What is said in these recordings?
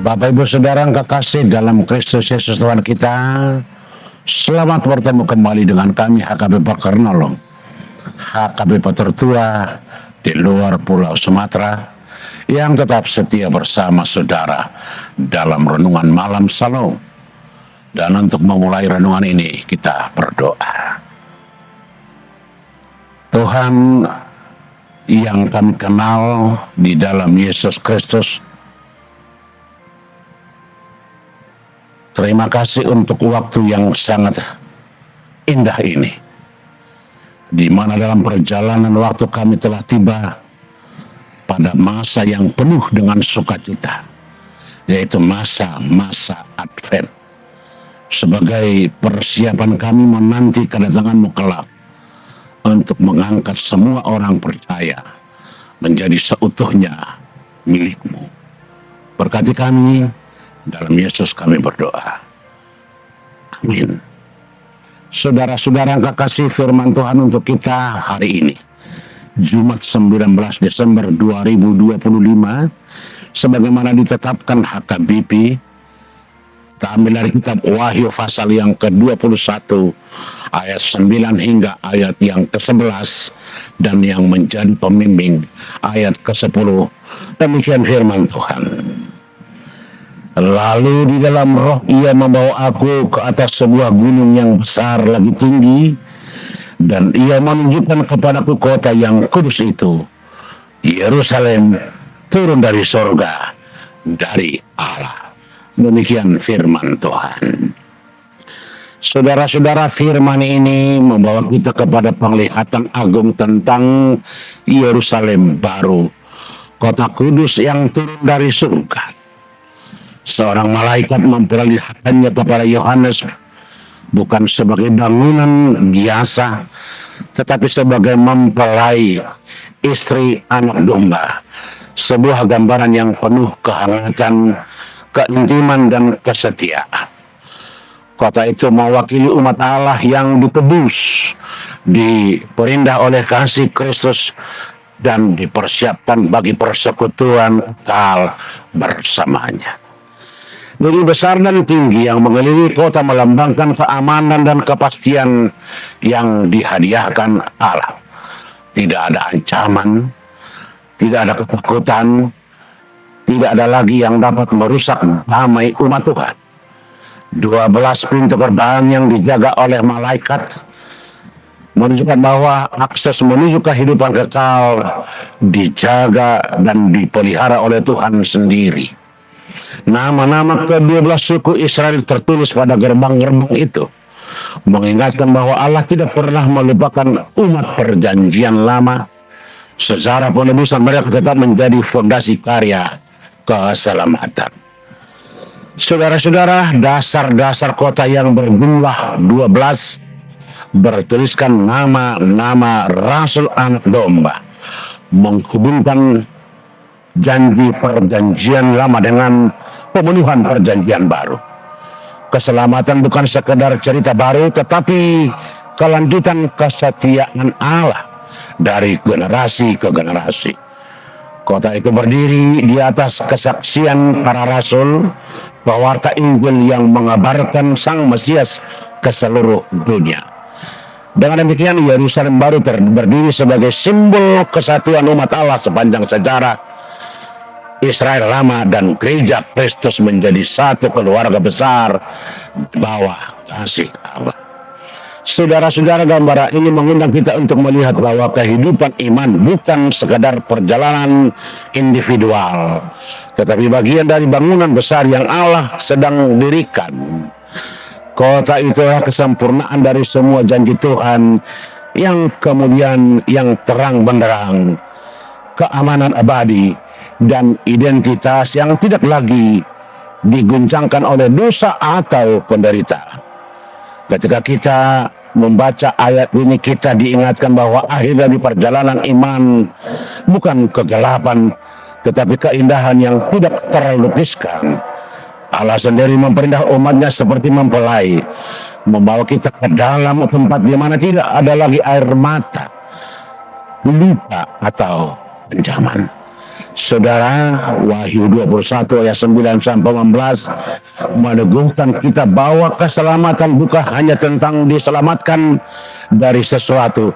Bapak Ibu Saudara yang kekasih dalam Kristus Yesus Tuhan kita, selamat bertemu kembali dengan kami HKBP Karnolong, HKBP tertua di luar Pulau Sumatera yang tetap setia bersama saudara dalam renungan malam Shalom. Dan untuk memulai renungan ini kita berdoa. Tuhan yang kami kenal di dalam Yesus Kristus, terima kasih untuk waktu yang sangat indah ini, di mana dalam perjalanan waktu kami telah tiba pada masa yang penuh dengan sukacita, yaitu masa Advent, sebagai persiapan kami menanti kedatangan-Mu kelak untuk mengangkat semua orang percaya menjadi seutuhnya milik-Mu. Berkati kami. Dalam Yesus kami berdoa. Amin. Saudara-saudara yang kekasih, firman Tuhan untuk kita hari ini, Jumat 19 Desember 2025, sebagaimana ditetapkan HKBP, kita ambil dari kitab Wahyu pasal yang ke-21, ayat 9 hingga ayat yang ke-11, dan yang menjadi pembimbing ayat ke-10. Demikian firman Tuhan. Lalu di dalam roh ia membawa aku ke atas sebuah gunung yang besar lagi tinggi, dan ia menunjukkan kepadaku kota yang kudus itu, Yerusalem, turun dari sorga, dari Allah. Demikian firman Tuhan. Saudara-saudara, firman ini membawa kita kepada penglihatan agung tentang Yerusalem baru, kota kudus yang turun dari surga. Seorang malaikat memperlihatkannya kepada Yohanes bukan sebagai bangunan biasa, tetapi sebagai mempelai istri anak domba. Sebuah gambaran yang penuh kehangatan, keintiman, dan kesetiaan. Kota itu mewakili umat Allah yang ditebus, diperindah oleh kasih Kristus, dan dipersiapkan bagi persekutuan kekal bersamanya. Gedung besar dan tinggi yang mengelilingi kota melambangkan keamanan dan kepastian yang dihadiahkan Allah. Tidak ada ancaman, tidak ada ketakutan, tidak ada lagi yang dapat merusak damai umat Tuhan. 12 pintu gerbang yang dijaga oleh malaikat menunjukkan bahwa akses menuju kehidupan kekal dijaga dan dipelihara oleh Tuhan sendiri. Nama-nama ke-12 suku Israel tertulis pada gerbang-gerbang itu, mengingatkan bahwa Allah tidak pernah melupakan umat perjanjian lama. Sejarah penebusan mereka tetap menjadi fondasi karya keselamatan. Saudara-saudara, dasar-dasar kota yang berjumlah 12 bertuliskan nama-nama Rasul Anak Domba, menghubungkan janji perjanjian lama dengan pemenuhan perjanjian baru. Keselamatan bukan sekedar cerita baru, tetapi kelanjutan kesetiaan Allah dari generasi ke generasi. Kota itu berdiri di atas kesaksian para rasul, pewarta Injil yang mengabarkan Sang Mesias ke seluruh dunia. Dengan demikian, Yerusalem baru berdiri sebagai simbol kesatuan umat Allah sepanjang sejarah. Israel lama dan gereja Kristus menjadi satu keluarga besar di bawah kasih Allah. Saudara-saudara, gambaran ini mengundang kita untuk melihat bahwa kehidupan iman bukan sekadar perjalanan individual, tetapi bagian dari bangunan besar yang Allah sedang dirikan. Kota itulah kesempurnaan dari semua janji Tuhan yang kemudian yang terang benderang, keamanan abadi, dan identitas yang tidak lagi diguncangkan oleh dosa atau penderitaan. Ketika kita membaca ayat ini, kita diingatkan bahwa akhir dari perjalanan iman bukan kegelapan, tetapi keindahan yang tidak terlukiskan. Allah sendiri memperindah umatnya seperti mempelai, membawa kita ke dalam tempat di mana tidak ada lagi air mata, luka, atau ancaman. Saudara, Wahyu 21 ayat 9 sampai 18 meneguhkan kita bahwa keselamatan bukan hanya tentang diselamatkan dari sesuatu,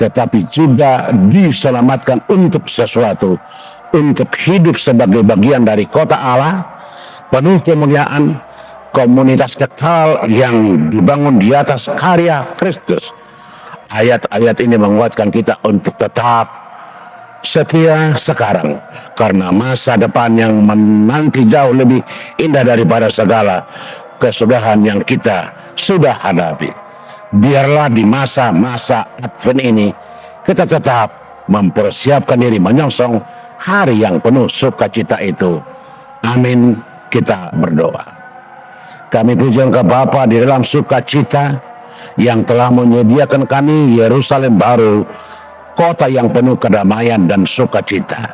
tetapi juga diselamatkan untuk sesuatu, untuk hidup sebagai bagian dari kota Allah, penuh kemuliaan, komunitas kekal yang dibangun di atas karya Kristus. Ayat-ayat ini menguatkan kita untuk tetap setia sekarang, karena masa depan yang menanti jauh lebih indah daripada segala kesudahan yang kita sudah hadapi. Biarlah di masa-masa Advent ini kita tetap mempersiapkan diri menyongsong hari yang penuh sukacita itu. Amin. Kita berdoa. Kami puji Engkau Bapa di dalam sukacita yang telah menyediakan kami Yerusalem baru, kota yang penuh kedamaian dan sukacita.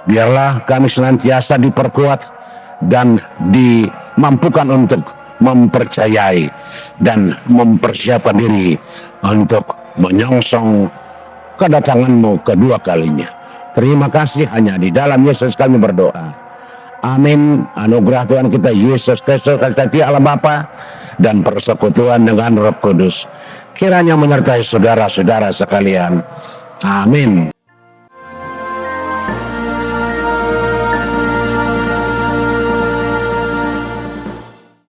Biarlah kami senantiasa diperkuat dan dimampukan untuk mempercayai dan mempersiapkan diri untuk menyongsong kedatangan-Mu kedua kalinya. Terima kasih, hanya di dalam Yesus kami berdoa. Amin. Anugerah Tuhan kita Yesus Kristus, kasih Allah Bapa dan persekutuan dengan Roh Kudus kiranya menyertai saudara-saudara sekalian. Amin.